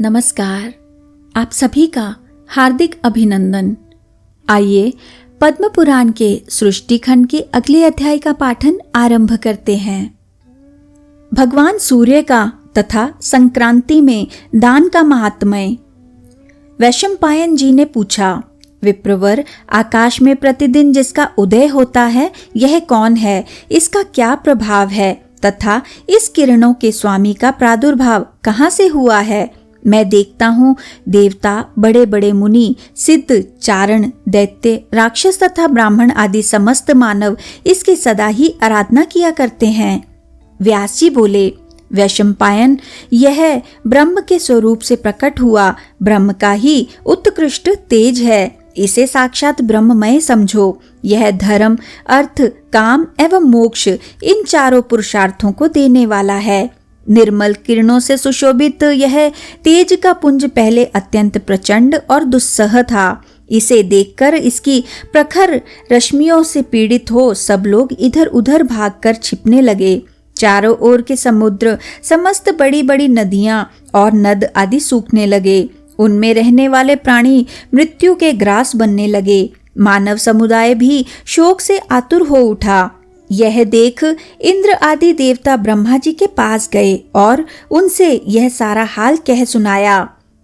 नमस्कार। आप सभी का हार्दिक अभिनंदन। आइए पद्म पुराण के सृष्टि खंड के अगले अध्याय का पाठन आरंभ करते हैं। भगवान सूर्य का तथा संक्रांति में दान का महात्म्य। वैशंपायन जी ने पूछा, विप्रवर, आकाश में प्रतिदिन जिसका उदय होता है यह कौन है? इसका क्या प्रभाव है तथा इस किरणों के स्वामी का प्रादुर्भाव कहाँ से हुआ है? मैं देखता हूँ देवता, बड़े बड़े मुनि, सिद्ध, चारण, दैत्य, राक्षस तथा ब्राह्मण आदि समस्त मानव इसकी सदा ही आराधना किया करते हैं। व्यास जी बोले, वैशंपायन, यह ब्रह्म के स्वरूप से प्रकट हुआ ब्रह्म का ही उत्कृष्ट तेज है। इसे साक्षात ब्रह्ममय समझो। यह धर्म, अर्थ, काम एवं मोक्ष इन चारों पुरुषार्थों को देने वाला है। निर्मल किरणों से सुशोभित यह तेज का पुंज पहले अत्यंत प्रचंड और दुस्सह था। इसे देखकर इसकी प्रखर रश्मियों से पीड़ित हो सब लोग इधर उधर भागकर छिपने लगे। चारों ओर के समुद्र, समस्त बड़ी बड़ी नदियां और नद आदि सूखने लगे। उनमें रहने वाले प्राणी मृत्यु के ग्रास बनने लगे। मानव समुदाय भी शोक से आतुर हो उठा। यह देख इंद्र आदि देवता ब्रह्मा जी के पास गए और उनसे यह सारा हाल कह सुनाया।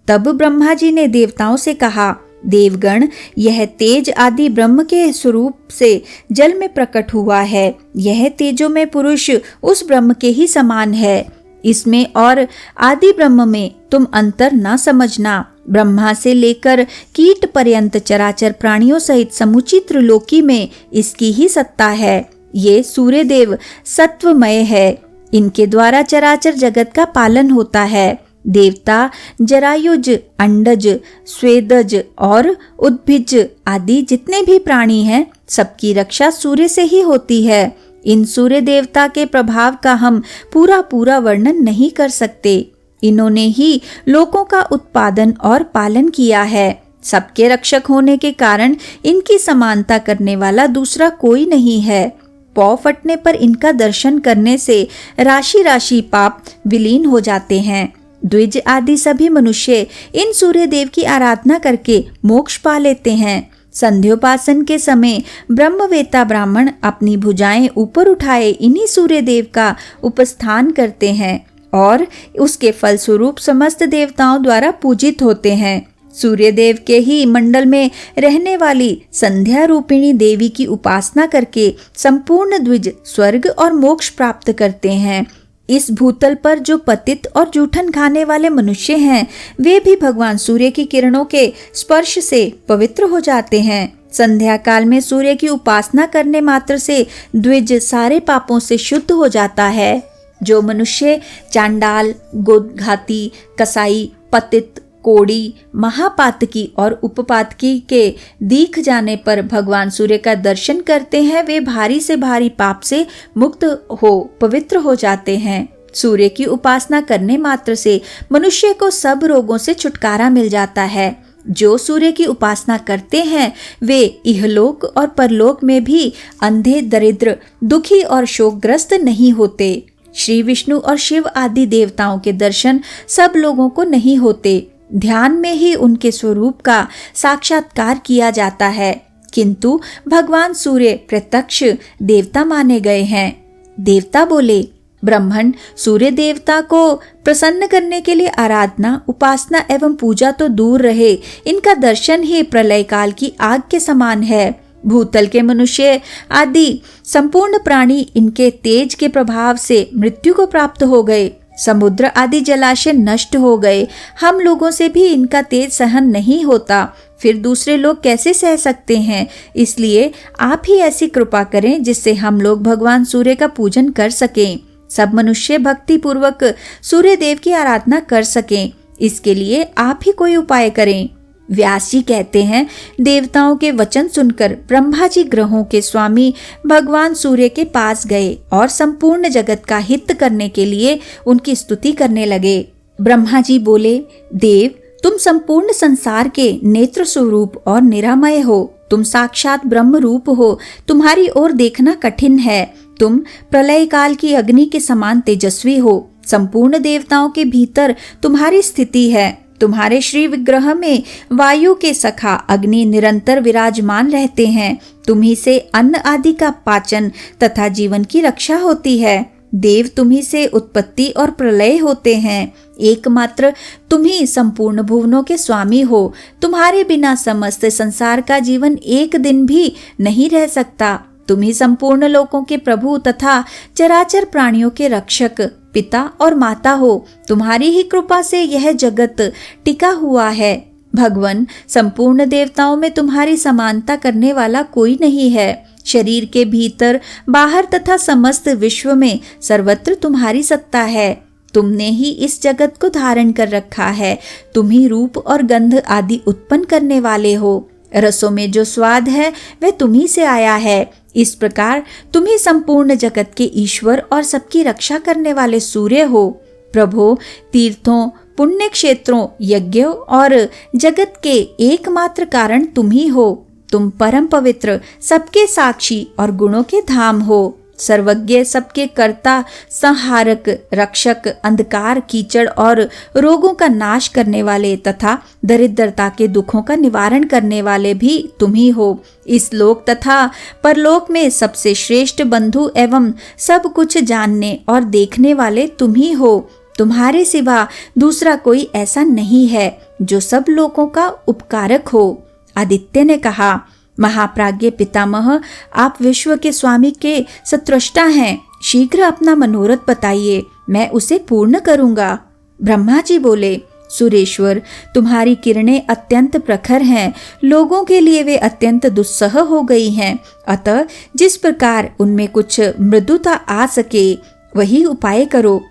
तब ब्रह्मा जी ने देवताओं से कहा, देवगण, यह तेज आदि ब्रह्म के स्वरूप से जल में प्रकट हुआ है। यह तेजो में पुरुष उस ब्रह्म के ही समान है। इसमें और आदि ब्रह्म में तुम अंतर न समझना। ब्रह्मा से लेकर कीट पर्यंत चराचर प्राणियों सहित समूची त्रिलोकी में इसकी ही सत्ता है। ये सूर्य देव सत्वमय है। इनके द्वारा चराचर जगत का पालन होता है। देवता, जरायुज, अंडज, स्वेदज और उद्भिज आदि जितने भी प्राणी हैं, सबकी रक्षा सूर्य से ही होती है। इन सूर्य देवता के प्रभाव का हम पूरा वर्णन नहीं कर सकते। इन्होंने ही लोकों का उत्पादन और पालन किया है। सबके रक्षक होने के कारण इनकी समानता करने वाला दूसरा कोई नहीं है। पौ फटने पर इनका दर्शन करने से राशि राशि पाप विलीन हो जाते हैं। द्विज आदि सभी मनुष्य इन सूर्य देव की आराधना करके मोक्ष पा लेते हैं। संध्योपासन के समय ब्रह्मवेता ब्राह्मण अपनी भुजाएं ऊपर उठाए इन्हीं सूर्य देव का उपस्थान करते हैं और उसके फलस्वरूप समस्त देवताओं द्वारा पूजित होते हैं। सूर्य देव के ही मंडल में रहने वाली संध्या रूपिणी देवी की उपासना करके संपूर्ण द्विज स्वर्ग और मोक्ष प्राप्त करते हैं। इस भूतल पर जो पतित और जूठन खाने वाले मनुष्य हैं, वे भी भगवान सूर्य की किरणों के स्पर्श से पवित्र हो जाते हैं। संध्या काल में सूर्य की उपासना करने मात्र से द्विज सारे पापों से शुद्ध हो जाता है। जो मनुष्य चांडाल, गोदघाती, कसाई, पतित, कोड़ी, महापातकी और उपपातकी के दीख जाने पर भगवान सूर्य का दर्शन करते हैं, वे भारी से भारी पाप से मुक्त हो पवित्र हो जाते हैं। सूर्य की उपासना करने मात्र से मनुष्य को सब रोगों से छुटकारा मिल जाता है। जो सूर्य की उपासना करते हैं वे इहलोक और परलोक में भी अंधे, दरिद्र, दुखी और शोकग्रस्त नहीं होते। श्री विष्णु और शिव आदि देवताओं के दर्शन सब लोगों को नहीं होते। ध्यान में ही उनके स्वरूप का साक्षात्कार किया जाता है, किंतु भगवान सूर्य प्रत्यक्ष देवता माने गए हैं। देवता बोले, ब्राह्मण, सूर्य देवता को प्रसन्न करने के लिए आराधना, उपासना एवं पूजा तो दूर रहे, इनका दर्शन ही प्रलय काल की आग के समान है। भूतल के मनुष्य आदि संपूर्ण प्राणी इनके तेज के प्रभाव से मृत्यु को प्राप्त हो गए। समुद्र आदि जलाशय नष्ट हो गए। हम लोगों से भी इनका तेज सहन नहीं होता, फिर दूसरे लोग कैसे सह सकते हैं? इसलिए आप ही ऐसी कृपा करें जिससे हम लोग भगवान सूर्य का पूजन कर सकें। सब मनुष्य भक्ति पूर्वक सूर्य देव की आराधना कर सकें। इसके लिए आप ही कोई उपाय करें। व्यास जी कहते हैं, देवताओं के वचन सुनकर ब्रह्मा जी ग्रहों के स्वामी भगवान सूर्य के पास गए और संपूर्ण जगत का हित करने के लिए उनकी स्तुति करने लगे। ब्रह्मा जी बोले, देव, तुम संपूर्ण संसार के नेत्र स्वरूप और निरामय हो। तुम साक्षात ब्रह्म रूप हो। तुम्हारी ओर देखना कठिन है। तुम प्रलय काल की अग्नि के समान तेजस्वी हो। संपूर्ण देवताओं के भीतर तुम्हारी स्थिति है। तुम्हारे श्री विग्रह में वायु के सखा अग्नि निरंतर विराजमान रहते हैं। तुम्ही से अन्न आदि का पाचन तथा जीवन की रक्षा होती है। देव तुम्ही से उत्पत्ति और प्रलय होते हैं। एकमात्र तुम्ही संपूर्ण भुवनों के स्वामी हो। तुम्हारे बिना समस्त संसार का जीवन एक दिन भी नहीं रह सकता। तुम्ही संपूर्ण लोकों के प्रभु तथा चराचर प्राणियों के रक्षक, पिता और माता हो। तुम्हारी ही कृपा से यह जगत टिका हुआ है। भगवन, संपूर्ण देवताओं में तुम्हारी समानता करने वाला कोई नहीं है। शरीर के भीतर, बाहर तथा समस्त विश्व में सर्वत्र तुम्हारी सत्ता है। तुमने ही इस जगत को धारण कर रखा है। तुम ही रूप और गंध आदि उत्पन्न करने वाले हो। रसों में जो स्वाद है वह तुम्ही से आया है। इस प्रकार तुम ही संपूर्ण जगत के ईश्वर और सबकी रक्षा करने वाले सूर्य हो। प्रभो, तीर्थों, पुण्य क्षेत्रों, यज्ञों और जगत के एकमात्र कारण तुम ही हो। तुम परम पवित्र, सबके साक्षी और गुणों के धाम हो। सर्वज्ञ, सबके कर्ता, संहारक, रक्षक, अंधकार, कीचड़ और रोगों का नाश करने वाले तथा दरिद्रता के दुखों का निवारण करने वाले भी तुम ही हो। इस लोक तथा परलोक में सबसे श्रेष्ठ बंधु एवं सब कुछ जानने और देखने वाले तुम ही हो। तुम्हारे सिवा दूसरा कोई ऐसा नहीं है जो सब लोगों का उपकारक हो। आदित्य ने कहा, महाप्राज्ञ पितामह, आप विश्व के स्वामी के सत्रष्टा हैं। शीघ्र अपना मनोरथ बताइए, मैं उसे पूर्ण करूंगा। ब्रह्मा जी बोले, सुरेश्वर, तुम्हारी किरणें अत्यंत प्रखर हैं। लोगों के लिए वे अत्यंत दुस्सह हो गई हैं। अतः जिस प्रकार उनमें कुछ मृदुता आ सके वही उपाय करो।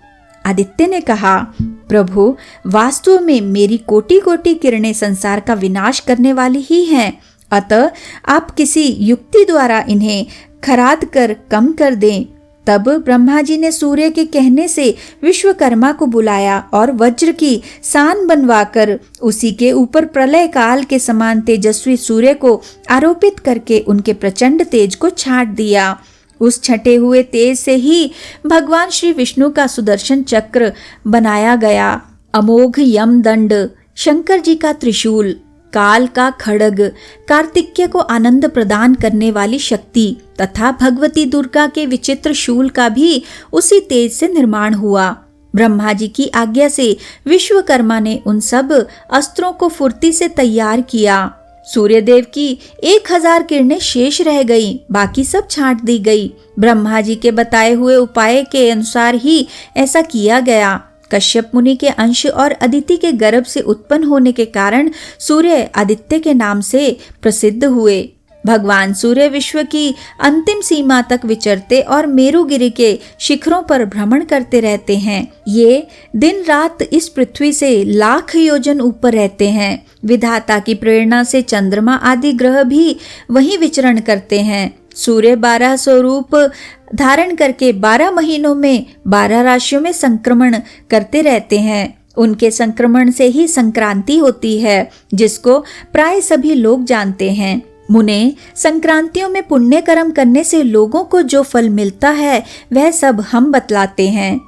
आदित्य ने कहा, प्रभु, वास्तव में मेरी कोटि कोटि किरणें संसार का विनाश करने वाली ही हैं। अतः आप किसी युक्ति द्वारा इन्हें खराद कर कम कर दें। तब ब्रह्मा जी ने सूर्य के कहने से विश्वकर्मा को बुलाया और वज्र की सान बनवाकर उसी के ऊपर प्रलय काल के समान तेजस्वी सूर्य को आरोपित करके उनके प्रचंड तेज को छांट दिया। उस छटे हुए तेज से ही भगवान श्री विष्णु का सुदर्शन चक्र बनाया गया। अमोघ यम दंड, शंकर जी का त्रिशूल, काल का खड्ग, कार्तिकेय को आनंद प्रदान करने वाली शक्ति तथा भगवती दुर्गा के विचित्र शूल का भी उसी तेज से निर्माण हुआ। ब्रह्मा जी की आज्ञा से विश्वकर्मा ने उन सब अस्त्रों को फुर्ती से तैयार किया। सूर्यदेव की 1000 किरणें शेष रह गई, बाकी सब छांट दी गई। ब्रह्मा जी के बताए हुए उपाय के अनुसार ही ऐसा किया गया। कश्यप मुनि के अंश और अदिति के गर्भ से उत्पन्न होने के कारण सूर्य आदित्य के नाम से प्रसिद्ध हुए। भगवान सूर्य विश्व की अंतिम सीमा तक विचरते और मेरुगिरी के शिखरों पर भ्रमण करते रहते हैं। ये दिन रात इस पृथ्वी से लाख योजन ऊपर रहते हैं। विधाता की प्रेरणा से चंद्रमा आदि ग्रह भी वहीं विचरण करते हैं। सूर्य 12 स्वरूप धारण करके 12 महीनों में 12 राशियों में संक्रमण करते रहते हैं। उनके संक्रमण से ही संक्रांति होती है, जिसको प्राय सभी लोग जानते हैं। मुने, संक्रांतियों में पुण्य कर्म करने से लोगों को जो फल मिलता है वह सब हम बतलाते हैं।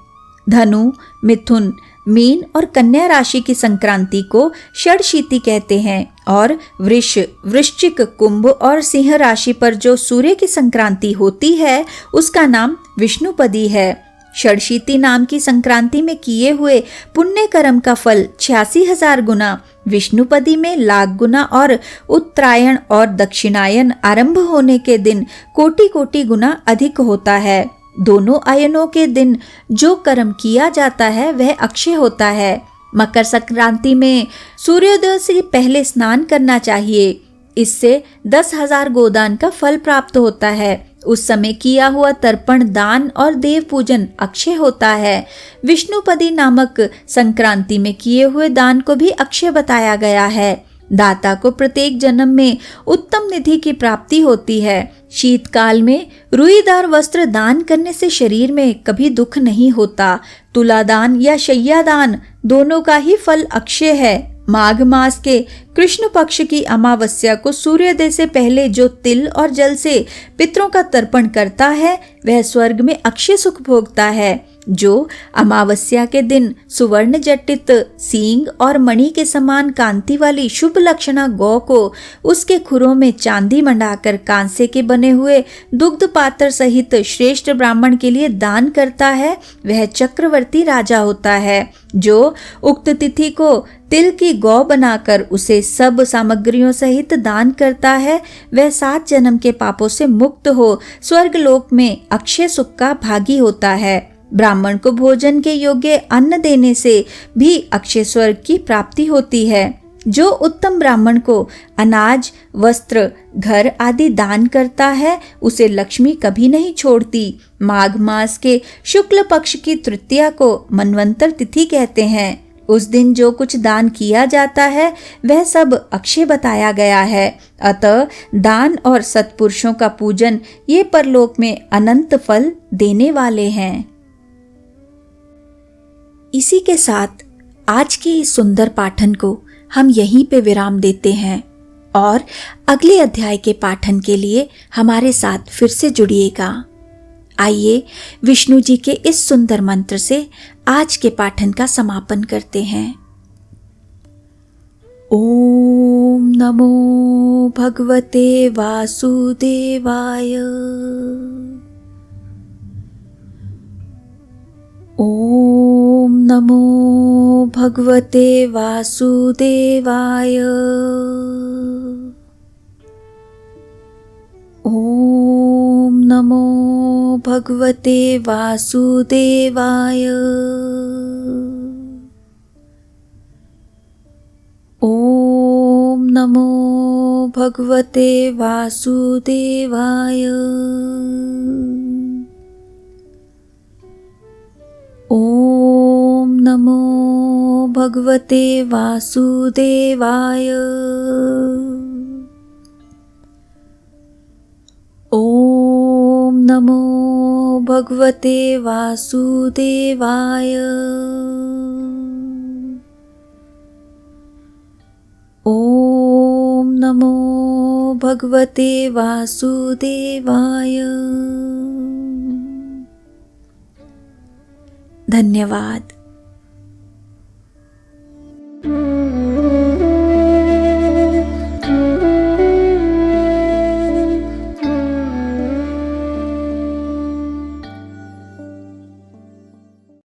धनु, मिथुन, मीन और कन्या राशि की संक्रांति को षडशीति कहते हैं और वृष, वृश्चिक, कुंभ और सिंह राशि पर जो सूर्य की संक्रांति होती है उसका नाम विष्णुपदी है। षडशीति नाम की संक्रांति में किए हुए पुण्य कर्म का फल 86,000 गुना, विष्णुपदी में लाख गुना और उत्तरायण और दक्षिणायन आरंभ होने के दिन कोटि कोटि गुना अधिक होता है। दोनों आयनों के दिन जो कर्म किया जाता है वह अक्षय होता है। मकर संक्रांति में सूर्योदय से पहले स्नान करना चाहिए। इससे 10,000 गोदान का फल प्राप्त होता है। उस समय किया हुआ तर्पण, दान और देव पूजन अक्षय होता है। विष्णुपदी नामक संक्रांति में किए हुए दान को भी अक्षय बताया गया है। दाता को प्रत्येक जन्म में उत्तम निधि की प्राप्ति होती है। शीतकाल में रुईदार वस्त्र दान करने से शरीर में कभी दुख नहीं होता। तुलादान या शय्यादान दोनों का ही फल अक्षय है। माघ मास के कृष्ण पक्ष की अमावस्या को सूर्योदय से पहले जो तिल और जल से पितरों का तर्पण करता है वह स्वर्ग में अक्षय सुख भोगता है। जो अमावस्या के दिन सुवर्ण जटित सींग और मणि के समान कांति वाली शुभ लक्षणा गौ को उसके खुरों में चांदी मंडाकर कांसे के बने हुए दुग्ध पात्र सहित श्रेष्ठ ब्राह्मण के लिए दान करता है, वह चक्रवर्ती राजा होता है। जो उक्त तिथि को तिल की गौ बनाकर उसे सब सामग्रियों सहित दान करता है, वह 7 जन्म के पापों से मुक्त हो स्वर्गलोक में अक्षय सुख का भागी होता है। ब्राह्मण को भोजन के योग्य अन्न देने से भी अक्षय स्वर्ग की प्राप्ति होती है। जो उत्तम ब्राह्मण को अनाज, वस्त्र, घर आदि दान करता है, उसे लक्ष्मी कभी नहीं छोड़ती। माघ मास के शुक्ल पक्ष की तृतीया को मनवंतर तिथि कहते हैं। उस दिन जो कुछ दान किया जाता है वह सब अक्षय बताया गया है। अतः दान और सत्पुरुषों का पूजन ये परलोक में अनंत फल देने वाले हैं। इसी के साथ आज के इस सुंदर पाठन को हम यहीं पे विराम देते हैं और अगले अध्याय के पाठन के लिए हमारे साथ फिर से जुड़िएगा। आइए विष्णु जी के इस सुंदर मंत्र से आज के पाठन का समापन करते हैं। ओम नमो भगवते वासुदेवाय। ओम नमो भगवते वासुदेवाय। ओम नमो भगवते वासुदेवाय। ओम नमो भगवते वासुदेवाय। ओम नमो भगवते वासुदेवाय। ओम नमो भगवते वासुदेवाय। ओम नमो भगवते वासुदेवाय। धन्यवाद।